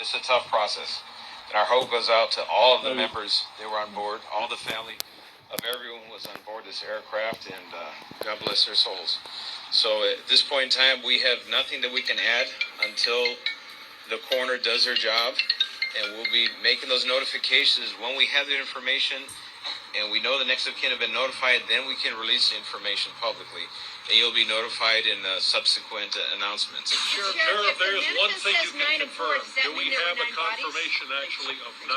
it's a tough process. And our hope goes out to all of the members that were on board, all the family of everyone who was on board this aircraft, and God bless their souls. So at this point in time, we have nothing that we can add until the coroner does their job, and we'll be making those notifications when we have the information and we know the next of kin have been notified. Then we can release the information publicly, and you'll be notified in subsequent announcements. Sheriff, there is one thing you can confirm. Do we have a confirmation actually of 9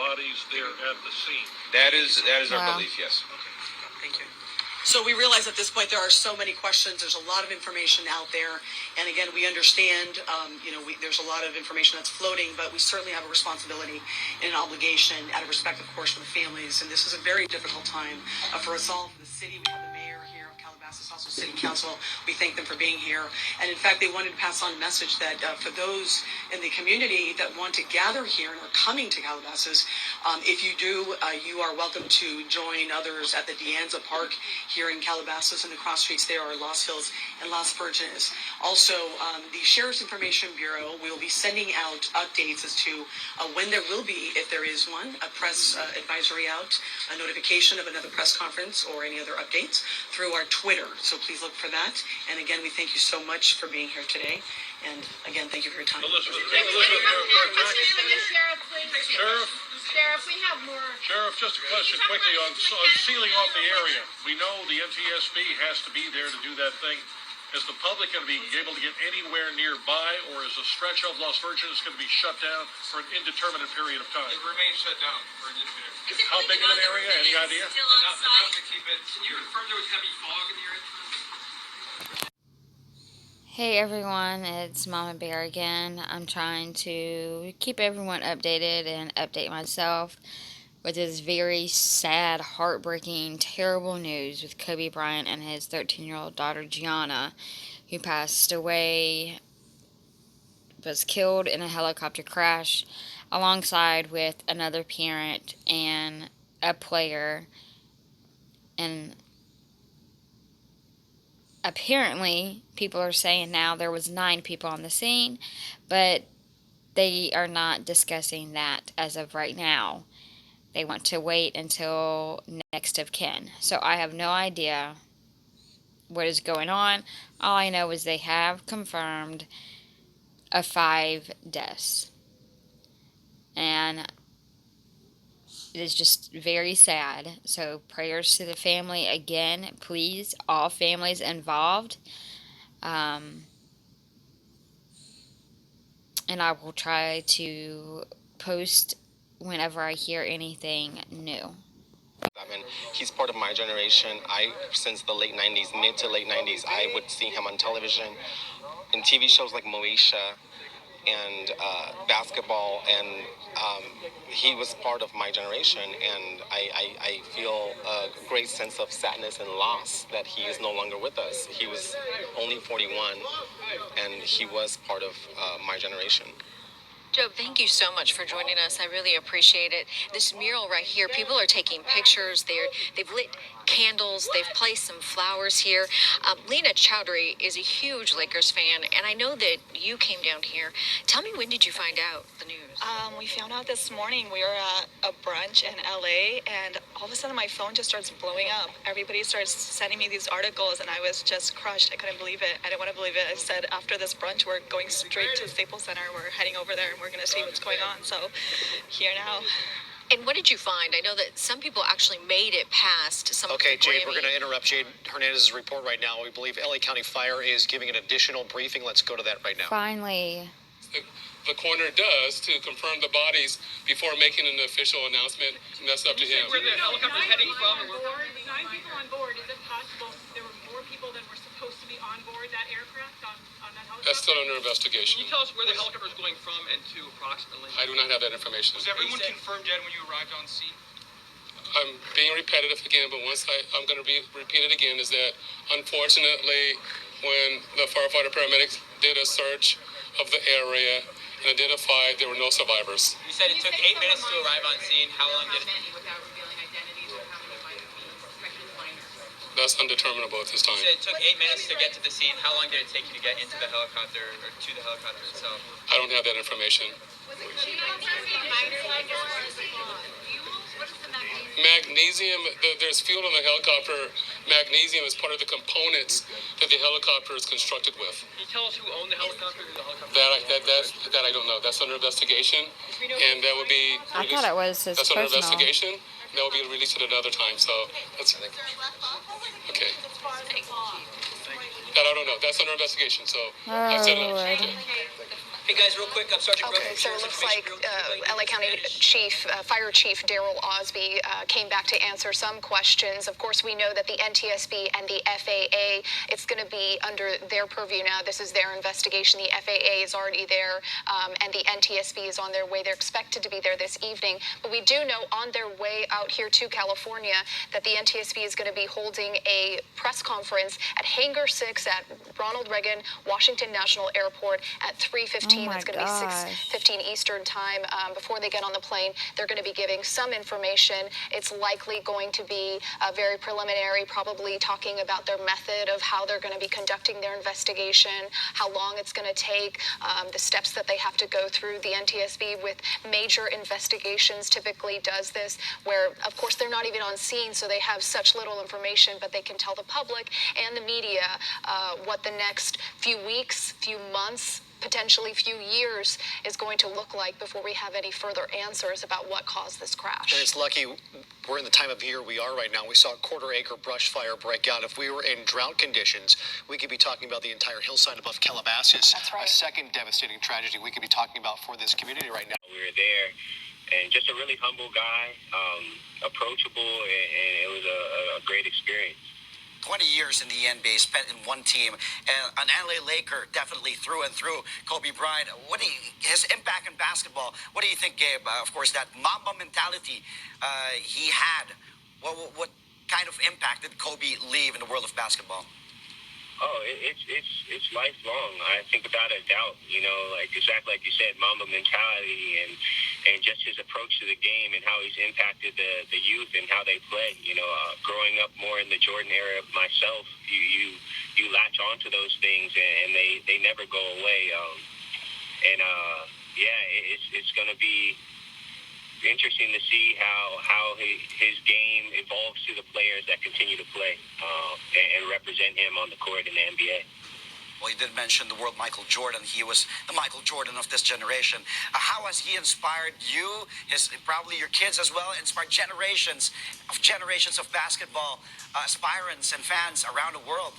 bodies there at the scene? That is our belief, yes. Okay, thank you. So we realize at this point there are so many questions. There's a lot of information out there, and again, we understand. There's a lot of information that's floating, but we certainly have a responsibility and an obligation, out of respect, of course, for the families. And this is a very difficult time for us all, for the city. We have the mayor here of Calabasas, also City Council. We thank them for being here, and in fact, they wanted to pass on a message that for those in the community that want to gather here and are coming to Calabasas, if you do, you are welcome to join others at the De Anza Park here in Calabasas, and the cross streets there are Lost Hills and Las Virgenes. Also, the Sheriff's Information Bureau will be sending out updates as to when there will be, if there is one, a press advisory out, a notification of another press conference or any other updates through our Twitter. So please look for that. And again, we thank you so much for being here today. And again, thank you for your time. Elizabeth, Sheriff, we have more. Sheriff, just a question quickly on sealing off the area. We know the NTSB has to be there to do that thing. Is the public going to be able to get anywhere nearby, or is a stretch of Las Virgenes going to be shut down for an indeterminate period of time? It remains shut down for an indeterminate. How big of an area? Any idea? Enough to keep it. Can you confirm there was heavy fog in the area? Hey everyone, it's Mama Bear again. I'm trying to keep everyone updated and update myself with this very sad, heartbreaking, terrible news with Kobe Bryant and his 13-year-old daughter Gianna, who passed away, was killed in a helicopter crash alongside with another parent and a player. And apparently, people are saying now there was 9 people on the scene, but they are not discussing that as of right now. They want to wait until next of kin. So I have no idea what is going on. All I know is they have confirmed 5 deaths. And it is just very sad. So prayers to the family again, please, all families involved. And I will try to post whenever I hear anything new. He's part of my generation. Since the late 90s, mid to late 90s, I would see him on television, in TV shows like Moesha, and basketball, and he was part of my generation, and I feel a great sense of sadness and loss that he is no longer with us. He was only 41, and he was part of my generation. Joe, thank you so much for joining us. I really appreciate it. This mural right here, people are taking pictures. They've lit candles. They've placed some flowers here. Lena Chowdhury is a huge Lakers fan, and I know that you came down here. Tell me, when did you find out the news? We found out this morning. We were at a brunch in LA, and all of a sudden my phone just starts blowing up. Everybody starts sending me these articles, and I was just crushed. I couldn't believe it. I didn't want to believe it. I said, after this brunch, we're going straight to Staples Center. We're heading over there, and we're going to see what's going on. So here now. And what did you find? I know that some people actually made it past some Okay, of the Jade, we're going to interrupt Jade Hernandez's report right now. We believe LA County Fire is giving an additional briefing. Let's go to that right now. Finally. The coroner does to confirm the bodies before making an official announcement, and that's up to him. Where the helicopter's heading from? 9 people on board. Is it possible there were more people than were supposed to be on board that aircraft, on that helicopter? That's still under investigation. Can you tell us where the helicopter is going from and to approximately? I do not have that information. Was everyone confirmed yet when you arrived on scene? I'm being repetitive again, but I'm going to repeat it again, is that unfortunately, when the firefighter paramedics did a search of the area and identified, there were no survivors. You said it took 8 minutes to arrive on scene. How long did it? that's undeterminable at this time. You said it took 8 minutes to get to the scene. How long did it take you to get into the helicopter or to the helicopter itself? I don't have that information. Magnesium, there's fuel in the helicopter. Magnesium is part of the components that the helicopter is constructed with. Can you tell us who owned the helicopter? That I don't know. That's under investigation, and that would be. I thought it was his That's under personal. investigation. That will be released at another time. So that's okay. That I don't know. That's under investigation. So I've said enough. Lord. Okay. Hey guys, real quick, Sergeant Okay, so it looks like LA County Fire Chief Daryl Osby came back to answer some questions. Of course, we know that the NTSB and the FAA, it's going to be under their purview now. This is their investigation. The FAA is already there, and the NTSB is on their way. They're expected to be there this evening. But we do know on their way out here to California that the NTSB is going to be holding a press conference at Hangar 6 at Ronald Reagan Washington National Airport at 3:15. Oh my It's going to be gosh. 6:15 Eastern time. Before they get on the plane, they're going to be giving some information. It's likely going to be very preliminary, probably talking about their method of how they're going to be conducting their investigation, how long it's going to take, the steps that they have to go through. The NTSB with major investigations typically does this, where of course they're not even on scene, so they have such little information, but they can tell the public and the media what the next few weeks, few months, potentially few years is going to look like before we have any further answers about what caused this crash. And it's lucky we're in the time of year we are right now. We saw a quarter-acre brush fire break out. If we were in drought conditions, we could be talking about the entire hillside above Calabasas. That's right. A second devastating tragedy we could be talking about for this community right now. We were there, and just a really humble guy, approachable, and it was a great experience. 20 years in the NBA, spent in one team, and an LA Laker, definitely through and through. Kobe Bryant, his impact in basketball, what do you think, Gabe? Of course, that Mamba mentality he had. What kind of impact did Kobe leave in the world of basketball? Oh, it's lifelong. I think without a doubt, like exactly like you said, Mamba mentality and just his approach to the game and how he's impacted the youth and how they play. Growing up more in the Jordan era myself, you latch onto those things and they never go away. It's going to be interesting to see how his game evolves to the players that continue to play and represent him on the court in the NBA. Well, you did mention the world Michael Jordan. He was the Michael Jordan of this generation. How has he inspired you, probably your kids as well, inspired generations of basketball aspirants and fans around the world?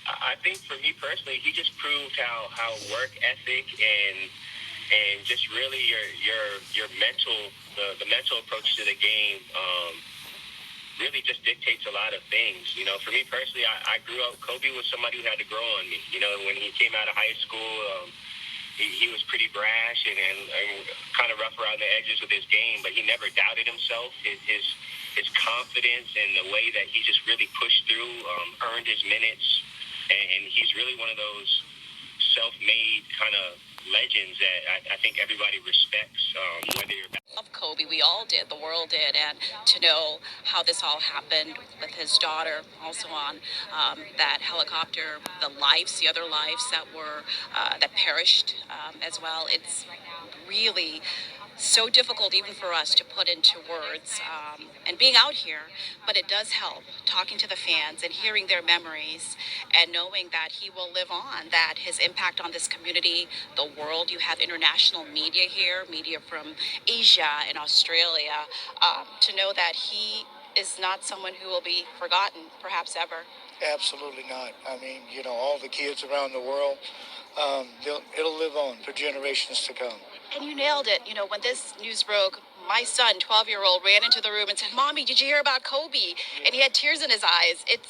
I think for me personally, he just proved how work ethic and just really your mental, the mental approach to the game really just dictates a lot of things. For me personally, I grew up, Kobe was somebody who had to grow on me. When he came out of high school, he was pretty brash and kind of rough around the edges with his game, but he never doubted himself. His confidence and the way that he just really pushed through, earned his minutes, and he's really one of those self-made kind of legends that I think everybody respects, whether you're Love Kobe, we all did, the world did, and to know how this all happened with his daughter also on that helicopter, the other lives that were that perished as well. It's really so difficult even for us to put into words and being out here, but it does help talking to the fans and hearing their memories and knowing that he will live on, that his impact on this community, the world. You have international media here, media from Asia and Australia, to know that he is not someone who will be forgotten perhaps ever. Absolutely not. I mean, all the kids around the world, it'll live on for generations to come. And you nailed it. When this news broke, my son, 12-year-old, ran into the room and said, "Mommy, did you hear about Kobe?" And he had tears in his eyes. It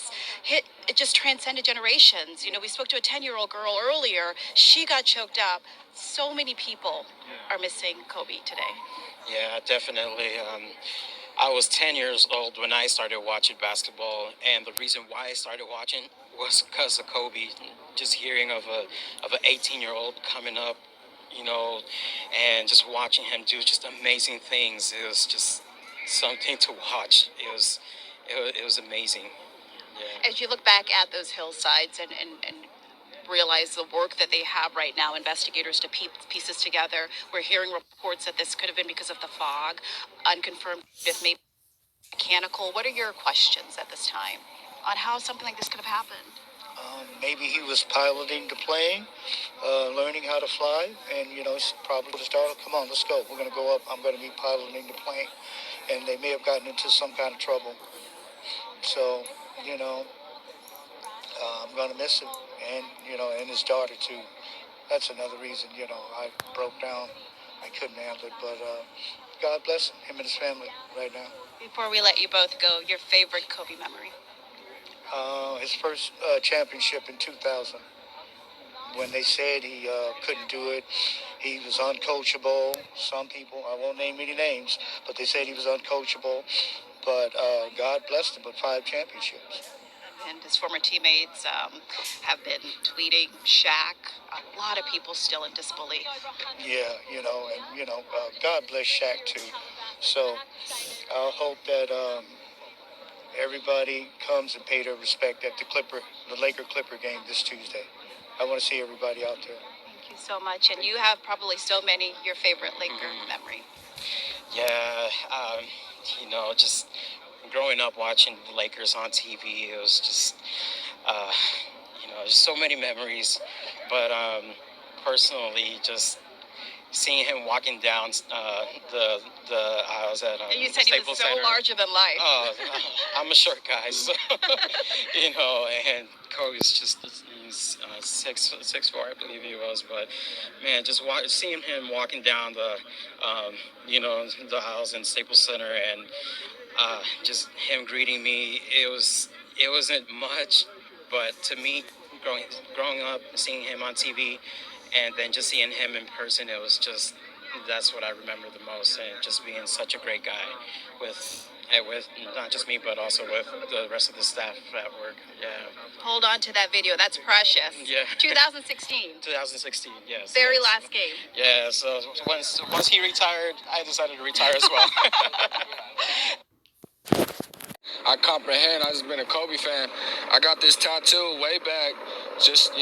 just transcended generations. We spoke to a 10-year-old girl earlier. She got choked up. So many people are missing Kobe today. Yeah, definitely. I was 10 years old when I started watching basketball, and the reason why I started watching was because of Kobe. Just hearing of an 18-year-old coming up, and just watching him do just amazing things. It was just something to watch. It was amazing. As you look back at those hillsides and realize the work that they have right now, investigators to pieces together, we're hearing reports that this could have been because of the fog, unconfirmed if maybe mechanical. What are your questions at this time on how something like this could have happened? Maybe he was piloting the plane, learning how to fly, and, he's probably just started, come on, let's go. We're going to go up. I'm going to be piloting the plane. And they may have gotten into some kind of trouble. So, I'm going to miss him. And, and his daughter, too. That's another reason, I broke down. I couldn't handle it. But God bless him and his family right now. Before we let you both go, your favorite Kobe memory? His first championship in 2000. When they said he couldn't do it, he was uncoachable. Some people, I won't name any names, but they said he was uncoachable. But God blessed him with 5 championships. And his former teammates have been tweeting Shaq. A lot of people still in disbelief. Yeah, God bless Shaq too. So I hope that everybody comes and pay their respect at the Laker-Clipper game this Tuesday. I want to see everybody out there. Thank you so much. And you have probably so many, your favorite Laker memory. Yeah, just growing up watching the Lakers on TV, it was just, just so many memories. But personally, just seeing him walking down the aisles at you said he was so Center. larger than life. Oh, I'm a short guy, so and Kobe's just 6'4", I believe he was. But man, just seeing him walking down the the aisles in Staples Center and just him greeting me, it wasn't much, but to me, growing up, seeing him on TV. And then just seeing him in person, it was just, that's what I remember the most. And just being such a great guy with not just me, but also with the rest of the staff at work. Yeah. Hold on to that video. That's precious. Yeah. 2016. 2016, yes. Very yes. last game. Yeah, so once he retired, I decided to retire as well. I comprehend. I've just been a Kobe fan. I got this tattoo way back. Just,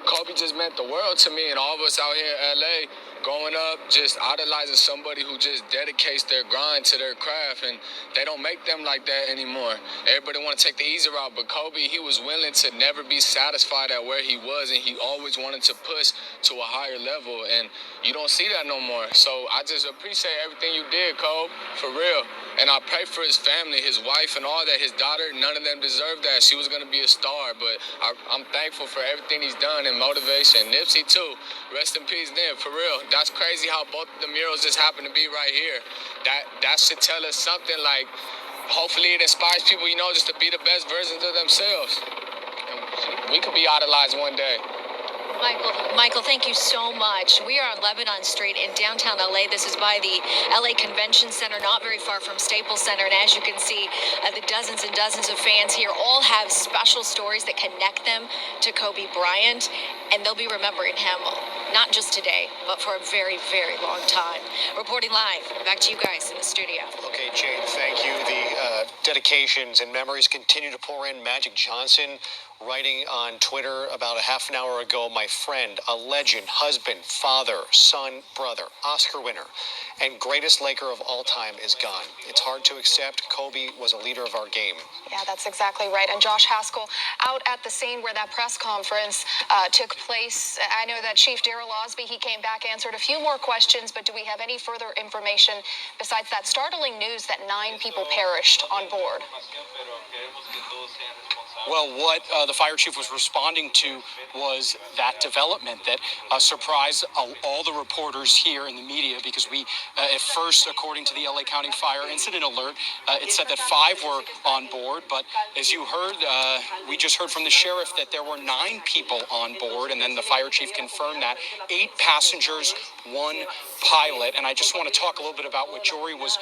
Kobe just meant the world to me, and all of us out here in LA growing up just idolizing somebody who just dedicates their grind to their craft, and they don't make them like that anymore. Everybody want to take the easy route, but Kobe, he was willing to never be satisfied at where he was, and he always wanted to push to a higher level, and you don't see that no more. So I just appreciate everything you did, Kobe, for real. And I pray for his family, his wife, and all that. His daughter, none of them deserved that. She was going to be a star, but I'm thankful for everything he's done and motivation. Nipsey, too. Rest in peace, Nip, for real. That's crazy how both the murals just happen to be right here. That should tell us something like, hopefully it inspires people, just to be the best versions of themselves. And we could be idolized one day. Michael, thank you so much. We are on Lebanon Street in downtown LA. This is by the LA Convention Center, not very far from Staples Center. And as you can see, the dozens and dozens of fans here all have special stories that connect them to Kobe Bryant. And they'll be remembering him, not just today, but for a very, very long time. Reporting live, back to you guys in the studio. Okay, Jane, thank you. The dedications and memories continue to pour in. Magic Johnson writing on Twitter about a half an hour ago, my friend, a legend, husband, father, son, brother, Oscar winner, and greatest Laker of all time is gone. It's hard to accept. Kobe was a leader of our game. Yeah, that's exactly right. And Josh Haskell out at the scene where that press conference took place. I know that Chief Darrell Osby, he came back, answered a few more questions, but do we have any further information besides that startling news that 9 people perished on board? Well, what the fire chief was responding to was that development that surprised all the reporters here in the media, because we, at first, according to the LA County Fire Incident Alert, it said that 5 were on board. But as you heard, we just heard from the sheriff that there were 9 people on board, and then the fire chief confirmed that 8 passengers, 1 pilot. And I just want to talk a little bit about what Jory was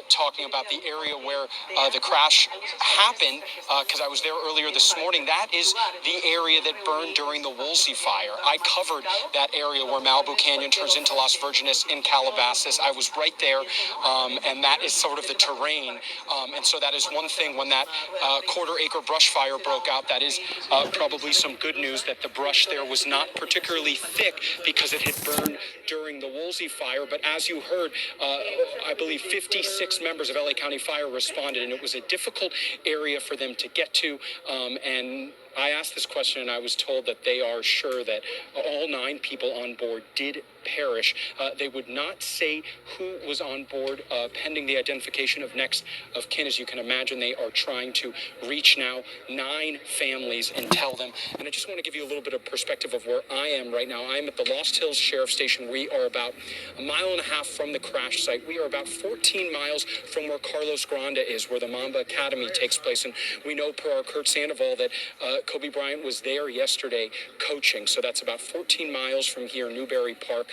talking about, the area where the crash happened, because I was there earlier earlier this morning, that is the area that burned during the Woolsey fire. I covered that area where Malibu Canyon turns into Las Virgenes in Calabasas. I was right there, and that is sort of the terrain. And so that is one thing when that quarter-acre brush fire broke out. That is probably some good news that the brush there was not particularly thick because it had burned during the Woolsey fire. But as you heard, I believe 56 members of LA County Fire responded, and it was a difficult area for them to get to. And I asked this question, and I was told that they are sure that all 9 people on board did perish. They would not say who was on board pending the identification of next of kin. As you can imagine, they are trying to reach now 9 families and tell them. And I just want to give you a little bit of perspective of where I am right now. I'm at the Lost Hills Sheriff Station. We are about a mile and a half from the crash site. We are about 14 miles from where Carlos Granda is, where the Mamba Academy takes place. And we know per our Kurt Sandoval that Kobe Bryant was there yesterday coaching. So that's about 14 miles from here, Newberry Park.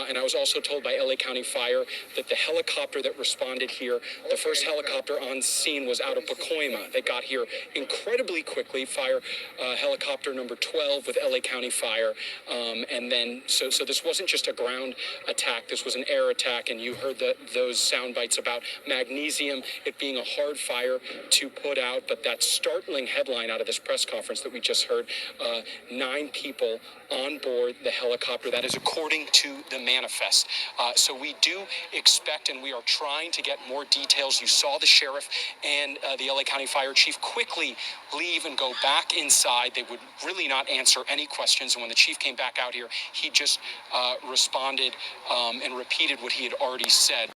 And I was also told by LA County Fire that the helicopter that responded here, the first helicopter on scene, was out of Pacoima. They got here incredibly quickly. Fire helicopter number 12 with LA County Fire. And then, so this wasn't just a ground attack. This was an air attack. And you heard those sound bites about magnesium, it being a hard fire to put out. But that startling headline out of this press conference that we just heard, 9 people on board the helicopter. That is according to the manifest. So we do expect, and we are trying to get more details. You saw the sheriff and the LA County Fire Chief quickly leave and go back inside. They would really not answer any questions. And when the chief came back out here, he just responded and repeated what he had already said.